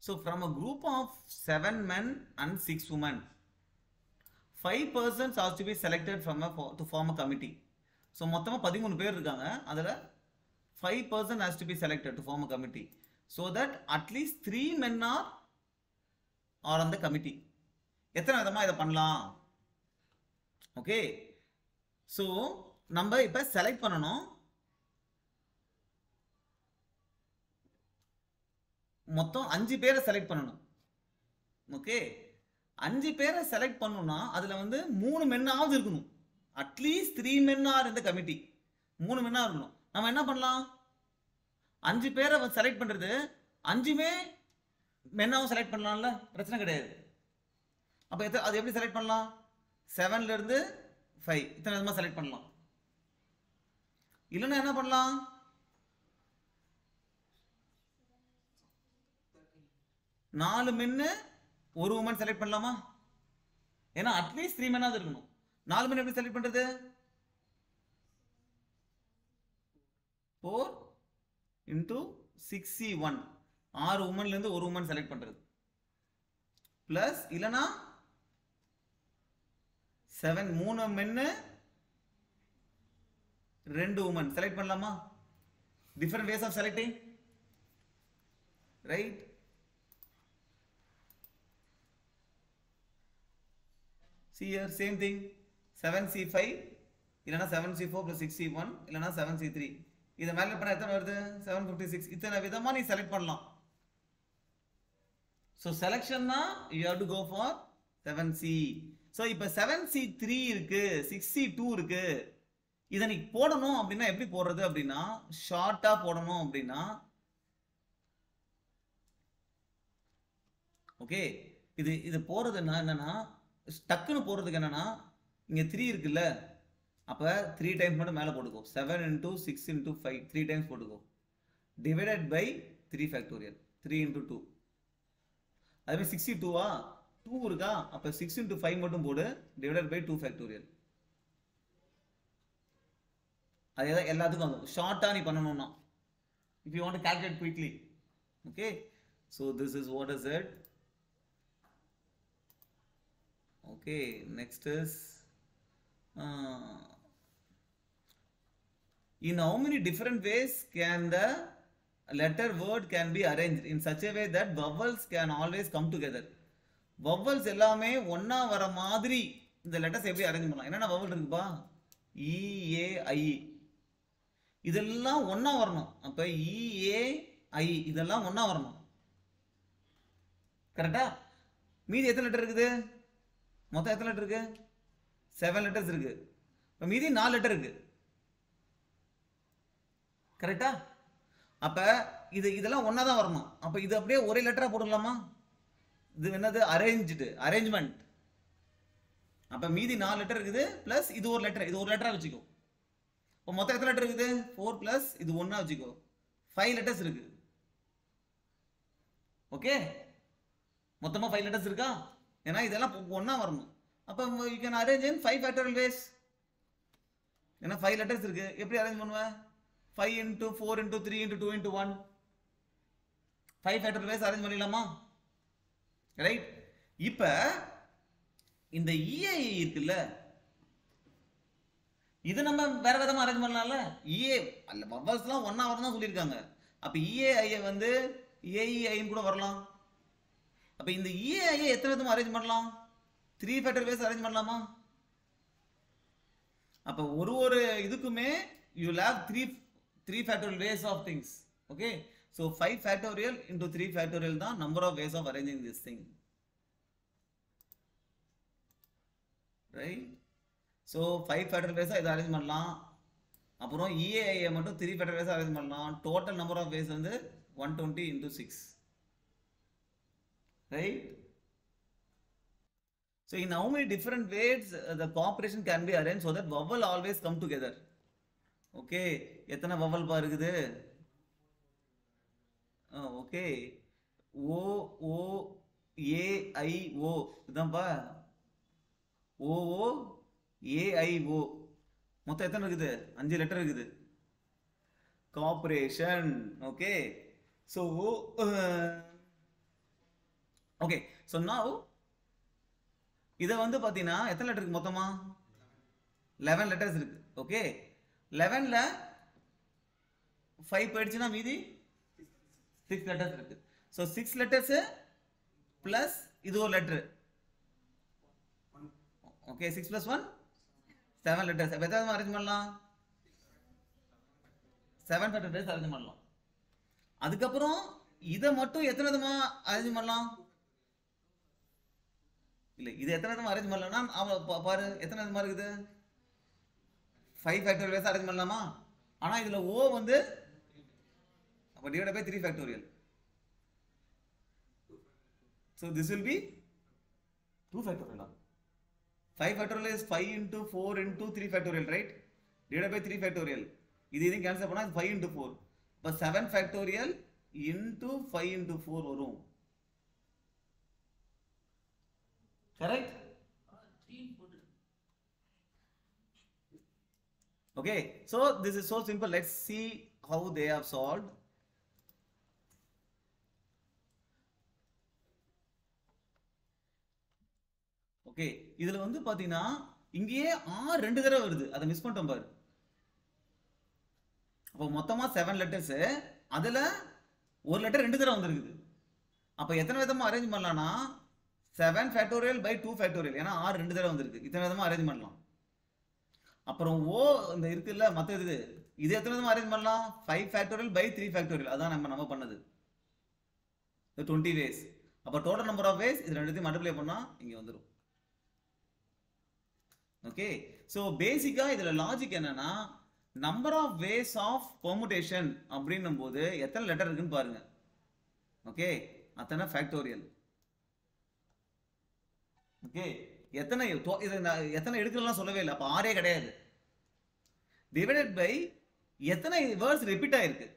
So from a group of 7 men and 6 women, 5 persons are to be selected from to form a committee. So மொத்தமா 13 பேர் இருக்காங்க. அதுல 5 person has to be selected to form a committee. So that at least 3 men are on the committee. எத்தனை விதமா இதை பண்ணலாம்? Okay, so நம்ம இப்போ செலக்ட் பண்ணணும். மொத்தம் 5 பேரை செலக்ட் பண்ணணும். ஓகே, 5 பேரை செலக்ட் பண்ணணும்னா அதுல வந்து 3 மென்னாவது இருக்கணும். At least 3 men are in the committee. 3 மென்னா இருக்கணும். நம்ம என்ன பண்ணலாம்? 5 பேரை செலக்ட் பண்றது 5மே மென்னாவும் செலக்ட் பண்ணலாம்ல, பிரச்சனை கிடையாது. அப்ப அது எப்படி செலக்ட் பண்ணலாம்? 7ல இருந்து 5 இத்தனை விதமா செலக்ட் பண்ணலாம். இல்லைன்னா என்ன பண்ணலாம்? 4 மென்னு 1 உமன் செலக்ட் பண்ணலாமா? ஏன்னா அட்லீஸ்ட் 3 மென்னாவது இருக்கணும். 4 மென் எப்படி செலக்ட் பண்றது? 4 into 6C1 6 உமன்ல இருந்து 1 உமன் செலக்ட் பண்றது பிளஸ் இல்லனா 7 3 மென்னு 2 உமன் செலக்ட் பண்ணலாமா? different ways of selecting, right? See here same thing, 7C5 இல்லனா 7C4 plus 6C1 இல்லனா 7C3. இத மேல பண்ணா எத்தனை வருது? 756. இத்தனை விதமா நீ செலக்ட் பண்ணலாம். So selection na you have to go for 7C. So இப்ப 7C3 இருக்கு, 6C2 இருக்கு. இத நீ போடணும் அப்படினா எப்படி போடுறது அப்படினா ஷார்ட்டா போடணும் அப்படினா ஓகே, இது போறதுன்னா என்னன்னா டக்குன்னு போறதுக்கு என்னன்னா இங்க 3 இருக்குல்ல, அப்ப 3 டைம்ஸ் மட்டும் மேல போட்டுக்கோ. 7 into 6 into 5 3 டைம்ஸ் போட்டுக்கோ. Divided by 3 factorial 3 into 2. அதுவே 62 2 இருக்கா, அப்ப 6 into 5 மட்டும் போடு. Divided by 2 factorial. அதே எல்லாத்துக்கும் ஷார்ட்டா நீ பண்ணணும்னா if you want to calculate quickly. Okay, so this is what is it. Okay, next is in how many different ways can the letter word can be arranged in such a way that vowels can always come together. vowels எல்லாமே ஒண்ணா வர மாதிரி இந்த letters எப்படி arrange பண்ணலாம்? என்னென்ன vowel இருக்குப்பா? E A I இதெல்லாம் ஒண்ணா வரணும். அப்ப E A I இதெல்லாம் ஒண்ணா வரணும். கரெக்டா? மீதி எத்தனை லெட்டர் இருக்குது? மொத்தம் எத்தனை லெட்டர் இருக்கு? 7 லெட்டர்ஸ் இருக்கு. இப்ப மீதி 4 லெட்டர் இருக்கு. கரெக்டா? அப்ப இதெல்லாம் ஒண்ணா தான் வரணும். அப்ப இது அப்படியே ஒரே லெட்டரா போடலாமா? இது என்னது? அரேஞ்ச்மெண்ட். அப்ப மீதி 4 லெட்டர் இருக்குது பிளஸ் இது ஒரு லெட்டர், இது ஒரு லெட்டரா வச்சுக்கோ. இப்போ மொத்தம் எத்தனை லெட்டர் இருக்குது? 4 பிளஸ் இது 1 வச்சுக்கோ. 5 லெட்டர்ஸ் இருக்கு. ஓகே, மொத்தமா 5 லெட்டர்ஸ் இருக்கா? ஏன்னா இதெல்லாம் ஒண்ணா வரணும். அப்ப you can arrange in 5 factorial ways. ஏன்னா 5 லெட்டர்ஸ் இருக்கு. எப்படி அரேஞ்ச் பண்ணுவ? 5 into 4 into 3 into 2 into 1 5 factorial ways arrange பண்ணிடலாமா? ரைட். இப்ப இந்த EAI இருக்குல்ல, இது நம்ம வேற விதமா அரேஞ்ச் பண்ணலாம்ல. EA அல்ல வவல்ஸ்லாம் ஒண்ணா வரணும் சொல்லிருக்காங்க. அப்ப EAI வந்து AEI கூட வரலாம். அப்ப இந்த EAI எத்தனை விதமா அரேஞ்ச் பண்ணலாம்? 3 factorial ways அரேஞ்ச் பண்ணலாமா? அப்ப ஒரு இதுக்குமே you will have 3 factorial ways of things. Okay, so 5 factorial into 3 factorial தான் number of ways of arranging this thing, right? So 5 factorial ways இதை அரேஞ்ச் பண்ணலாம். அப்புறம் EAI மட்டும் 3 factorial ways அரேஞ்ச் பண்ணலாம். total number of ways வந்து 120 into 6, right? So in how many different ways the cooperation can be arranged so that vowel always come together. Okay, எத்தனை vowel பா இருக்குது? Okay, O O A I O இதான்பா. O O A I O மொத்தம் எத்தனை இருக்குது? 5 letter இருக்குது. cooperation. Okay, so okay so now இதை வந்து பார்த்தீங்கன்னா எத்தனை லெட்டர் இருக்கு மொத்தமா 11 லெட்டர்ஸ் இருக்கு. ஓகே 11ல 5 போயிடுச்சுன்னா மீதி 6 லெட்டர்ஸ் இருக்கு. ஸோ 6 லெட்டர்ஸ் பிளஸ் இது ஒரு லெட்டர். Okay 6 + 1 7 letters. அப்போ எத்தனை அரேஞ்ச் பண்ணலாம்? 7 லெட்டர்ஸ் அரேஞ்ச் பண்ணலாம். அதுக்கப்புறம் இதை மட்டும் எத்தனை விதமா அரேஞ்ச் பண்ணலாம்? இல்லை இது எத்தனை விதமா அரேஞ்ச் பண்ணலாம்னா பாரு எத்தனை விதமா இருக்குது? 5 ஃபேக்டோரியல் வேஸ் அரேஞ்ச் பண்ணலாமா? ஆனா இதுல O வந்து அப்ப divide by 3 factorial. So this will be 2 factorial. 5 factorial is 5 into 4 into 3 factorial, right? Divided by 3 factorial. இது cancel பண்ணா 5 into 4. But 7 factorial into 5 into 4 வரும். Correct? Okay, so this is so simple. Let's see how they have solved. Okay இதுல வந்து பாத்தீங்கன்னா இங்கேயே R 2 தடவை வருது. அதை மிஸ் பண்ணிட்டோம் பாரு. அப்போ மொத்தமா 7 லெட்டர்ஸ், அதுல ஒரு லெட்டர் 2 தடவை வந்திருக்குது. அப்ப எத்தனை விதமா அரேஞ்ச் பண்ணலாம்னா 7 ஃபேக்டோரியல் பை 2 ஃபேக்டோரியல். ஏன்னா R 2 தடவை வந்திருக்கு. இத்தனை விதமா அரேஞ்ச் பண்ணலாம். அப்புறம் O இந்த இருக்குல்ல மத்த இது எத்தனை விதமா அரேஞ்ச் பண்ணலாம்? 5 ஃபேக்டோரியல் பை 3 ஃபேக்டோரியல். அதான் நம்ம பண்ணது 20 வேஸ். அப்ப டோட்டல் நம்பர் ஆஃப் வேஸ் இது ரெண்டுத்தையும் மல்டிப்ளை பண்ணா இங்க வந்துரும். ஓகே சோ பேசிக்கா இதுல லாஜிக் என்னன்னா number of ways of permutation அப்படின்னும் போது எத்தனை லெட்டர் இருக்குன்னு பாருங்க. ஓகே அத்தனை ஃபேக்டோரியல். ஓகே எத்தனை எடுக்கலாம் சொல்லவே இல்லை. அப்ப ஆரே கிடையாது. டிவைடட் பை எத்தனை வேர்ட்ஸ் ரிப்பீட் ஆயிருக்கு.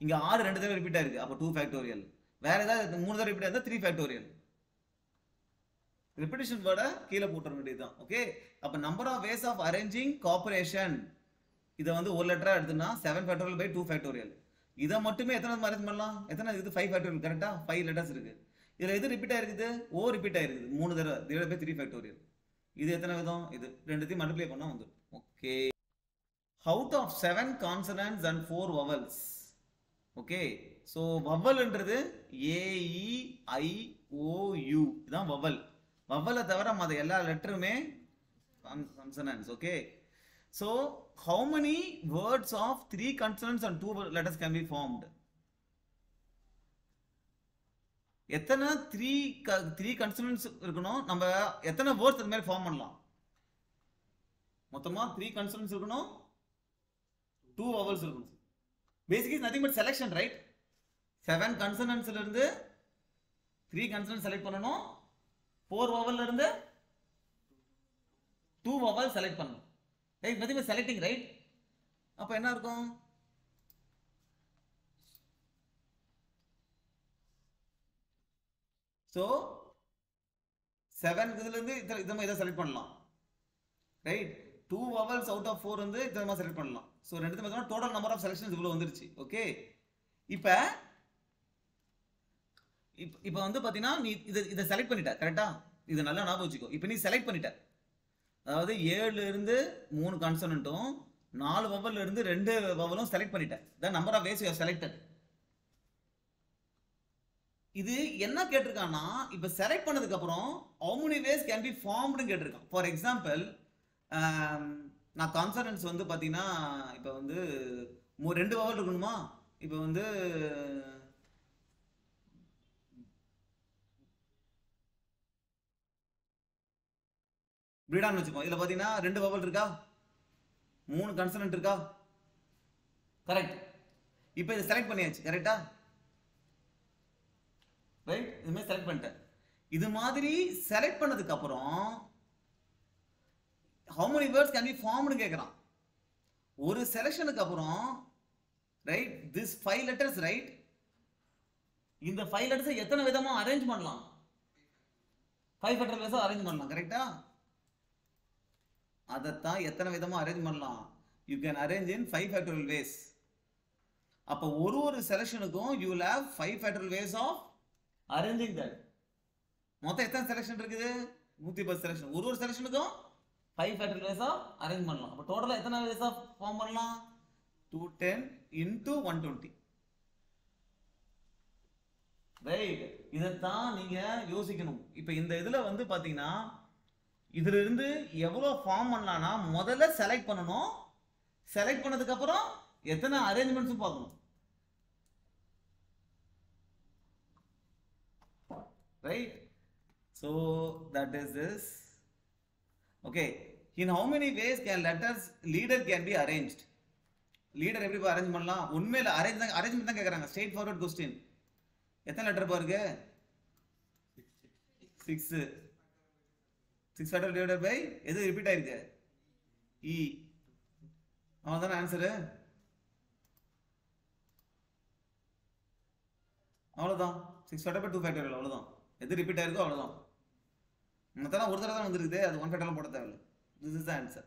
இங்க 6 2 தடவை ரிப்பீட் ஆயிருக்கு. அப்ப 2 ஃபேக்டோரியல். வேற ஏதாவது 3 தடவை ரிப்பீட் ஆயிருந்தா 3 ஃபேக்டோரியல். ரிப்பீட்டிஷன் வேர்டை கீழே போட்டுற வேண்டியதுதான். ஓகே அப்ப number of ways of arranging corporation இதை வந்து ஒரு லெட்டரா எடுத்துனா 7 ஃபேக்டோரியல் பை 2 ஃபேக்டோரியல். இதை மட்டுமே எத்தனை அரேஞ்ச் பண்ணலாம்? எத்தனை இது 5 ஃபேக்டோரியல். கரெக்டா 5 லெட்டர்ஸ் இருக்கு. இதுல எது ரிப்பீட் ஆயிருக்குது? O ரிப்பீட் ஆயிருக்குது 3 தடவை. Divide by 3 factorial. இது எத்தனை விதம்? இது ரெண்டுத்தையும் மல்டிப்ளை பண்ணா வந்துடும். Okay out of 7 consonants and 4 vowels. Okay so வவல்ன்றது AEIOU இதான் வவல். வவலை தவிர மற்ற எல்லா லெட்டருமே consonants. Okay so how many words of 3 consonants and 2 letters can be formed? எத்தனை 3 consonants இருக்கணும்? நம்ம எத்தனை words அது மாதிரி ஃபார்ம் பண்ணலாம்? மொத்தமா 3 consonants இருக்கணும், 2 vowels இருக்கணும். Basically it's nothing but selection, right? 7 consonants ல இருந்து 3 consonants select பண்ணனும், 4 vowel ல இருந்து 2 vowel select பண்ணனும். Right? Nothing but selecting, right? அப்ப என்ன இருக்கும்? So 7 இதுல இருந்து இத செலக்ட் பண்ணலாம். Right? 2 vowels out of 4 வந்து இத செலக்ட் பண்ணலாம். So ரெண்டுத்துமே பார்த்தா டோட்டல் நம்பர் ஆஃப் செலக்ஷன்ஸ் இவ்வளவு வந்துருச்சு. ஓகே இப்போ வந்து பாத்தீங்கன்னா நீ இத செலக்ட் பண்ணிட்ட. கரெக்ட்டா? இது நல்லா ஞாபகம் வச்சுக்கோ. இப்போ நீ செலக்ட் பண்ணிட்ட. அதாவது 7 ல இருந்து 3 கான்சனன்ட்டும் 4 வவல்ல இருந்து 2 வவலும் செலக்ட் பண்ணிட்ட. the number of ways you have selected. இது என்ன கேட்டிருக்கானா இப்போ செலக்ட் பண்ணதுக்கு அப்புறம் how many ways can be formed னு கேட்டிருக்கான். ஃபார் எக்ஸாம்பிள் நான் கான்சனன்ட்ஸ் வந்து பாத்தீங்கன்னா இப்போ வந்து 2 வவல் இருக்கணுமா? இப்போ வந்து பிரீடான் வச்சுப்போம். இதுல பாத்தீங்கன்னா 2 வவல் இருக்கா, 3 கன்சனன்ட் இருக்கா? கரெக்ட். இப்போ இதை செலக்ட் பண்ணியாச்சு. கரெக்டா? ரைட். இது மாதிரி செலக்ட் பண்ணிட்டேன். இது மாதிரி செலக்ட் பண்ணதுக்கு அப்புறம் how many words can be formed னு கேக்குறான். ஒரு செலக்ஷனுக்கு அப்புறம் ரைட் this 5 letters, ரைட், இந்த 5 letters எத்தனை விதமா அரேஞ்ச் பண்ணலாம்? 5 factorial அரேஞ்ச் பண்ணலாம். கரெக்டா? அதத்தான் எத்தனை விதமா அரேஞ்ச் பண்ணலாம்? you can arrange in 5 factorial ways. அப்ப ஒரு செலக்ஷனுக்கும் you will have 5 factorial ways of arranging that. மொத்தம் எத்தனை செலெக்ஷன் இருக்குது? 110 செலெக்ஷன். ஒரு செலெக்ஷனுக்கும் 5 ஃபேக்டரியல் வேஸ் ஆஃப் அரேஞ்ச் பண்ணலாம். அப்போ டோட்டலாக எத்தனை வேஸ் ஆஃப் ஃபார்ம் பண்ணலாம்? 210 into 120. ரைட். இதைத்தான் நீங்க யோசிக்கணும். இப்போ இந்த இதுல வந்து பாத்தீங்கன்னா இதுல இருந்து எவ்வளவு ஃபார்ம் பண்ணலாம்னா முதல்ல செலக்ட் பண்ணணும். செலக்ட் பண்ணதுக்கு அப்புறம் எத்தனை அரேஞ்ச்மெண்ட்ஸும் பார்க்கணும். Right? So that is this. Okay. In how many ways can leader can be arranged? Leader எப்படி அரேஞ்ச் பண்ணலாம்? உண்மையில அரேஞ்ச்மெண்ட் தான் கேக்குறாங்க. Straight forward question. எத்தனை லெட்டர் பாருங்க? 6. 6 ஃபேக்டரியல் டிவைடட் பை எது ரிப்பீட் ஆயிருக்கு? E. அவ்வளவுதான் ஆன்சர். அவ்வளவுதான். 6 ஃபேக்டரியல் பை 2 ஃபேக்டரியல் அவ்வளவுதான். எது ரிப்பீட் ஆயிருக்கோ அவ்வளவுதான். மொத்தம் ஒரு தடவை தான் வந்திருக்குது. அது 1 ஃபேக்டரியல் போட தேவையில்லை. This is the answer.